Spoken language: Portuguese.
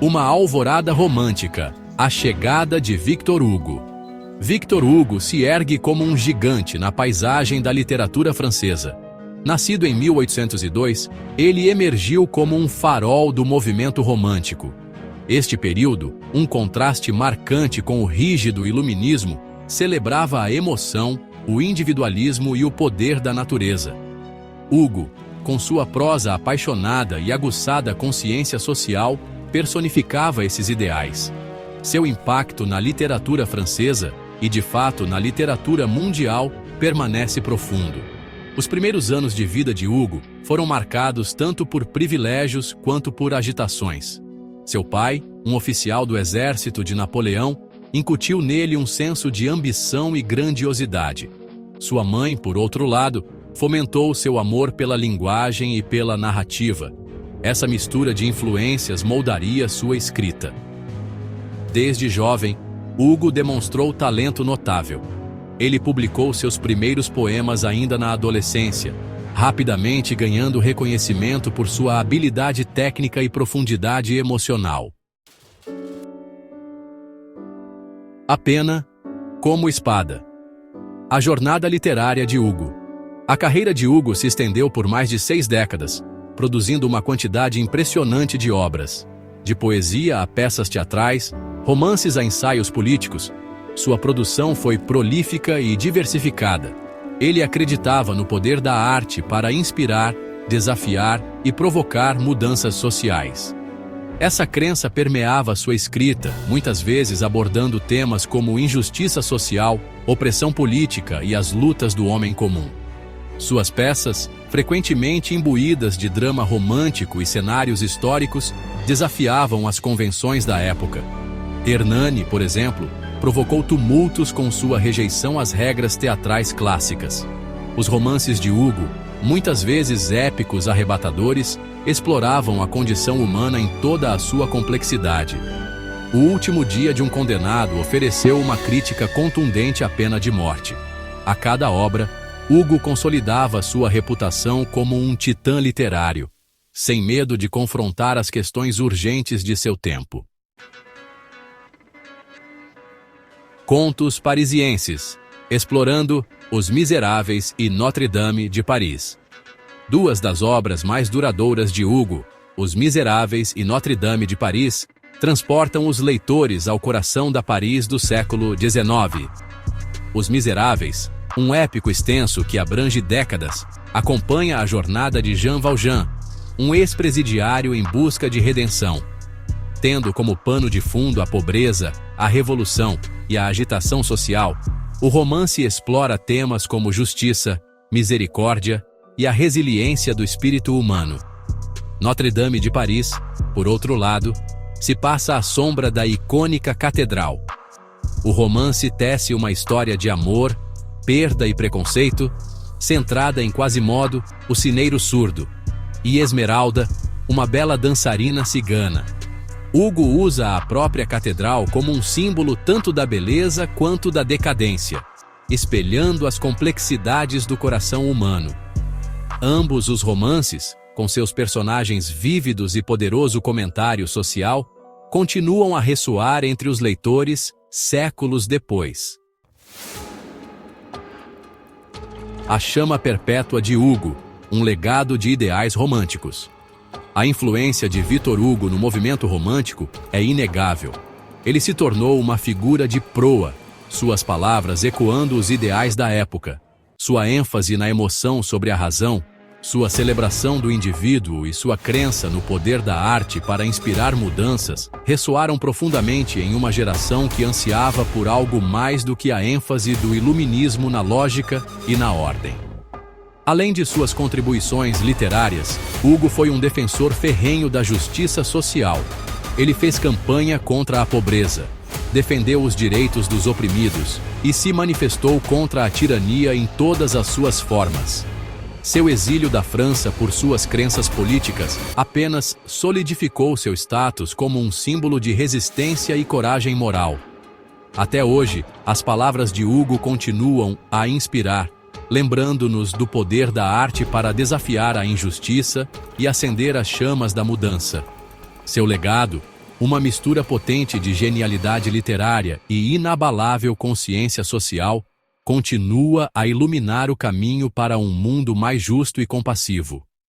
Uma alvorada romântica, a chegada de Victor Hugo. Victor Hugo se ergue como um gigante na paisagem da literatura francesa. Nascido em 1802, ele emergiu como um farol do movimento romântico. Este período, um contraste marcante com o rígido iluminismo, celebrava a emoção, o individualismo e o poder da natureza. Hugo, com sua prosa apaixonada e aguçada consciência social, personificava esses ideais. Seu impacto na literatura francesa, e de fato na literatura mundial, permanece profundo. Os primeiros anos de vida de Hugo foram marcados tanto por privilégios quanto por agitações. Seu pai, um oficial do exército de Napoleão, incutiu nele um senso de ambição e grandiosidade. Sua mãe, por outro lado, fomentou seu amor pela linguagem e pela narrativa. Essa mistura de influências moldaria sua escrita. Desde jovem, Hugo demonstrou talento notável. Ele publicou seus primeiros poemas ainda na adolescência, rapidamente ganhando reconhecimento por sua habilidade técnica e profundidade emocional. A pena como espada. A jornada literária de Hugo. A carreira de Hugo se estendeu por mais de 6 décadas, produzindo uma quantidade impressionante de obras. De poesia a peças teatrais, romances a ensaios políticos, sua produção foi prolífica e diversificada. Ele acreditava no poder da arte para inspirar, desafiar e provocar mudanças sociais. Essa crença permeava sua escrita, muitas vezes abordando temas como injustiça social, opressão política e as lutas do homem comum. Suas peças, frequentemente imbuídas de drama romântico e cenários históricos, desafiavam as convenções da época. Hernani, por exemplo, provocou tumultos com sua rejeição às regras teatrais clássicas. Os romances de Hugo, muitas vezes épicos arrebatadores, exploravam a condição humana em toda a sua complexidade. O Último Dia de um Condenado ofereceu uma crítica contundente à pena de morte. A cada obra, Hugo consolidava sua reputação como um titã literário, sem medo de confrontar as questões urgentes de seu tempo. Contos parisienses, explorando Os Miseráveis e Notre-Dame de Paris. Duas das obras mais duradouras de Hugo, Os Miseráveis e Notre-Dame de Paris, transportam os leitores ao coração da Paris do século XIX. Os Miseráveis, um épico extenso que abrange décadas, acompanha a jornada de Jean Valjean, um ex-presidiário em busca de redenção. Tendo como pano de fundo a pobreza, a revolução e a agitação social, o romance explora temas como justiça, misericórdia e a resiliência do espírito humano. Notre-Dame de Paris, por outro lado, se passa à sombra da icônica catedral. O romance tece uma história de amor, perda e preconceito, centrada em Quasimodo, o sineiro surdo, e Esmeralda, uma bela dançarina cigana. Hugo usa a própria catedral como um símbolo tanto da beleza quanto da decadência, espelhando as complexidades do coração humano. Ambos os romances, com seus personagens vívidos e poderoso comentário social, continuam a ressoar entre os leitores séculos depois. A Chama Perpétua de Hugo, um legado de ideais românticos. A influência de Victor Hugo no movimento romântico é inegável. Ele se tornou uma figura de proa, suas palavras ecoando os ideais da época. Sua ênfase na emoção sobre a razão, sua celebração do indivíduo e sua crença no poder da arte para inspirar mudanças ressoaram profundamente em uma geração que ansiava por algo mais do que a ênfase do iluminismo na lógica e na ordem. Além de suas contribuições literárias, Hugo foi um defensor ferrenho da justiça social. Ele fez campanha contra a pobreza, defendeu os direitos dos oprimidos e se manifestou contra a tirania em todas as suas formas. Seu exílio da França por suas crenças políticas apenas solidificou seu status como um símbolo de resistência e coragem moral. Até hoje, as palavras de Hugo continuam a inspirar, lembrando-nos do poder da arte para desafiar a injustiça e acender as chamas da mudança. Seu legado, Uma mistura potente de genialidade literária e inabalável consciência social continua a iluminar o caminho para um mundo mais justo e compassivo.